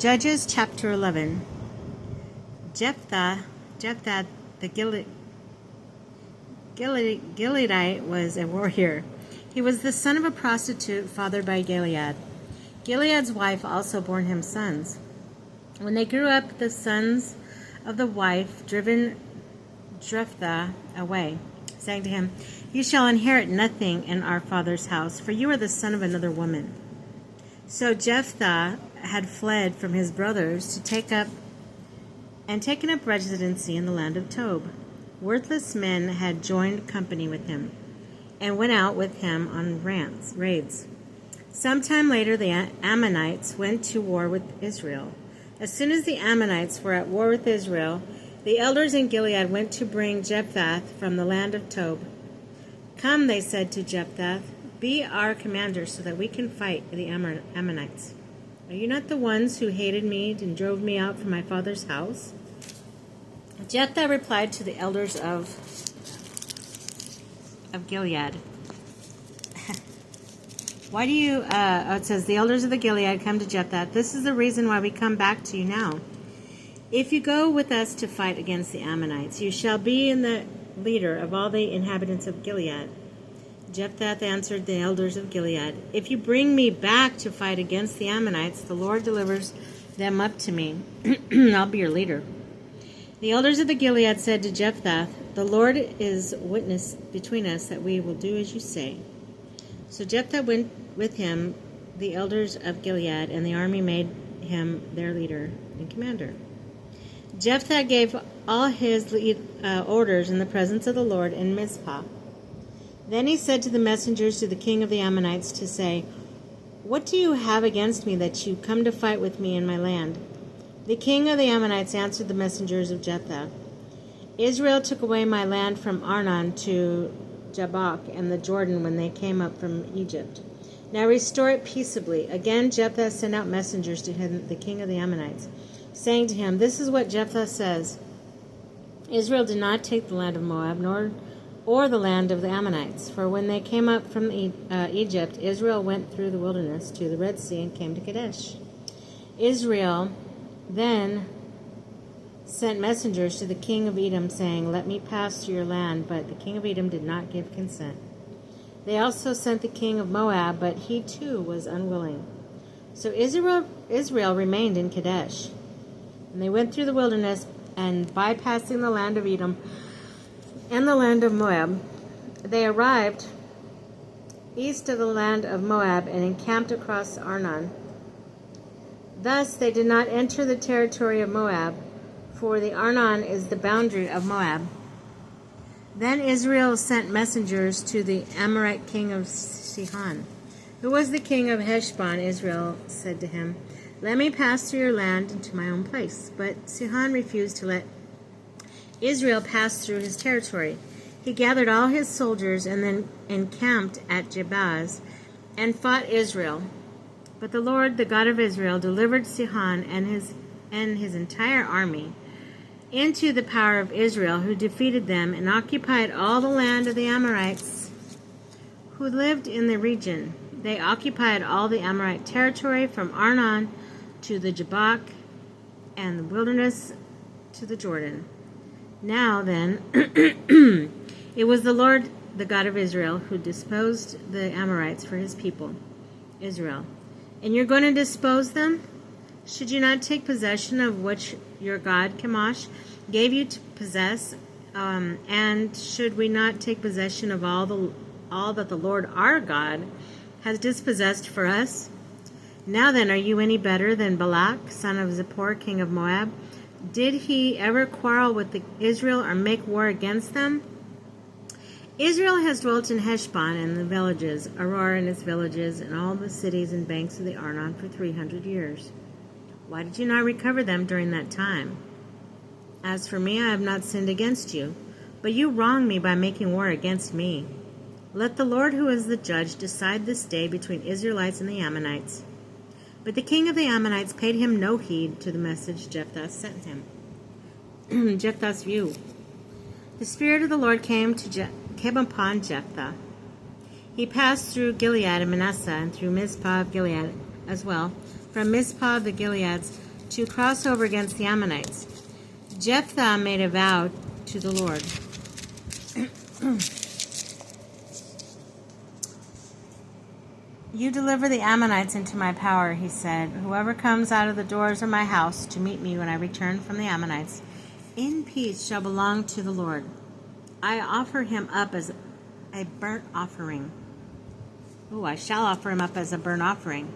Judges chapter 11. Jephthah the Gileadite was a warrior. He was the son of a prostitute fathered by Gilead. Gilead's wife also bore him sons. When they grew up, the sons of the wife driven Jephthah away, saying to him, "You shall inherit nothing in our father's house, for you are the son of another woman." So Jephthah had fled from his brothers to taken up residency in the land of Tob. Worthless men had joined company with him and went out with him on raids. Sometime later, the Ammonites went to war with Israel. As soon as the Ammonites were at war with Israel, the elders in Gilead went to bring Jephthah from the land of Tob. "Come," they said to Jephthah, "be our commander so that we can fight the Ammonites. Are you not the ones who hated me and drove me out from my father's house?" Jephthah replied to the elders of Gilead. Why do you, it says, the elders of the Gilead come to Jephthah. "This is the reason why we come back to you now. If you go with us to fight against the Ammonites, you shall be the leader of all the inhabitants of Gilead." Jephthah answered the elders of Gilead, "If you bring me back to fight against the Ammonites, the Lord delivers them up to me. I'll be your leader." The elders of the Gilead said to Jephthah, "The Lord is witness between us that we will do as you say." So Jephthah went with him, the elders of Gilead, and the army made him their leader and commander. Jephthah gave all his orders in the presence of the Lord in Mizpah. Then he said to the messengers to the king of the Ammonites to say, "What do you have against me that you come to fight with me in my land?" The king of the Ammonites answered the messengers of Jephthah, "Israel took away my land from Arnon to Jabbok and the Jordan when they came up from Egypt. Now restore it peaceably." Again Jephthah sent out messengers to him, the king of the Ammonites, saying to him, "This is what Jephthah says. Israel did not take the land of Moab, or the land of the Ammonites. For when they came up from Egypt, Israel went through the wilderness to the Red Sea and came to Kadesh. Israel then sent messengers to the king of Edom, saying, 'Let me pass through your land.' But the king of Edom did not give consent. They also sent the king of Moab, but he too was unwilling. So Israel remained in Kadesh. And they went through the wilderness, and bypassing the land of Edom and the land of Moab, they arrived east of the land of Moab and encamped across Arnon. Thus they did not enter the territory of Moab, for the Arnon is the boundary of Moab. Then Israel sent messengers to the Amorite king of Sihon, who was the king of Heshbon. Israel said to him, "Let me pass through your land into my own place." But Sihon refused to let Israel passed through his territory. He gathered all his soldiers and then encamped at Jabaz and fought Israel. But the Lord, the God of Israel, delivered Sihon and his entire army into the power of Israel, who defeated them and occupied all the land of the Amorites who lived in the region. They occupied all the Amorite territory from Arnon to the Jabbok and the wilderness to the Jordan. Now then, it was the Lord, the God of Israel, who disposed the Amorites for his people, Israel. And you're going to dispose them? Should you not take possession of which your God, Chemosh, gave you to possess? And should we not take possession of all that the Lord our God has dispossessed for us? Now then, are you any better than Balak, son of Zippor, king of Moab? Did he ever quarrel with Israel or make war against them? Israel has dwelt in Heshbon and the villages, Aroer and its villages, and all the cities and banks of the Arnon for 300 years. Why did you not recover them during that time? As for me, I have not sinned against you, but you wronged me by making war against me. Let the Lord, who is the judge, decide this day between Israelites and the Ammonites." But the king of the Ammonites paid him no heed to the message Jephthah sent him. Jephthah's view. The Spirit of the Lord came upon Jephthah. He passed through Gilead and Manasseh, and through Mizpah of Gilead as well. From Mizpah of the Gileads to cross over against the Ammonites. Jephthah made a vow to the Lord. You deliver the Ammonites into my power, he said. Whoever comes out of the doors of my house to meet me when I return from the Ammonites, in peace shall belong to the Lord. I offer him up as a burnt offering. I shall offer him up as a burnt offering.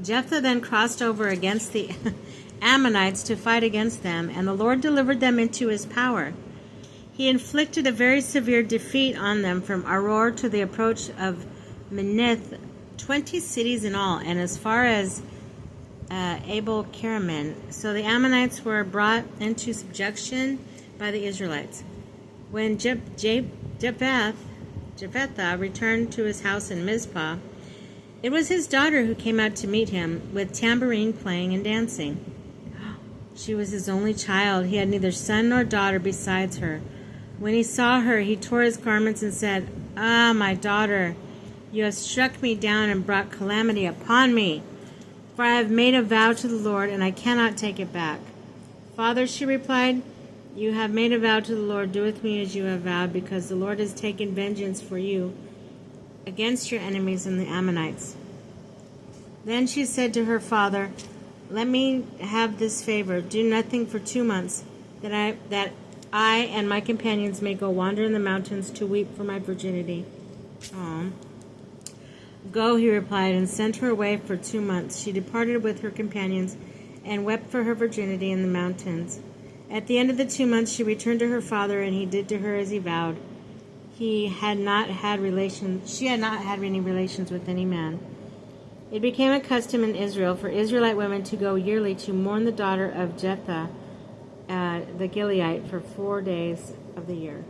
Jephthah then crossed over against the Ammonites to fight against them, and the Lord delivered them into his power. He inflicted a very severe defeat on them from Aroer to the approach of Minnith, 20 cities in all, and as far as Abel Karaman. So the Ammonites were brought into subjection by the Israelites. When Jephthah returned to his house in Mizpah, it was his daughter who came out to meet him with tambourine playing and dancing. She was his only child. He had neither son nor daughter besides her. When he saw her, he tore his garments and said, "Ah, my daughter, you have struck me down and brought calamity upon me. For I have made a vow to the Lord, and I cannot take it back." "Father," she replied, "you have made a vow to the Lord. Do with me as you have vowed, because the Lord has taken vengeance for you against your enemies and the Ammonites." Then she said to her father, "Let me have this favor. Do nothing for 2 months, that I and my companions may go wander in the mountains to weep for my virginity." "Go," he replied, and sent her away for 2 months. She departed with her companions and wept for her virginity in the mountains. At the end of the 2 months she returned to her father, and he did to her as he vowed. She had not had any relations with any man. It became a custom in Israel for Israelite women to go yearly to mourn the daughter of Jephthah, the Gileadite, for 4 days of the year.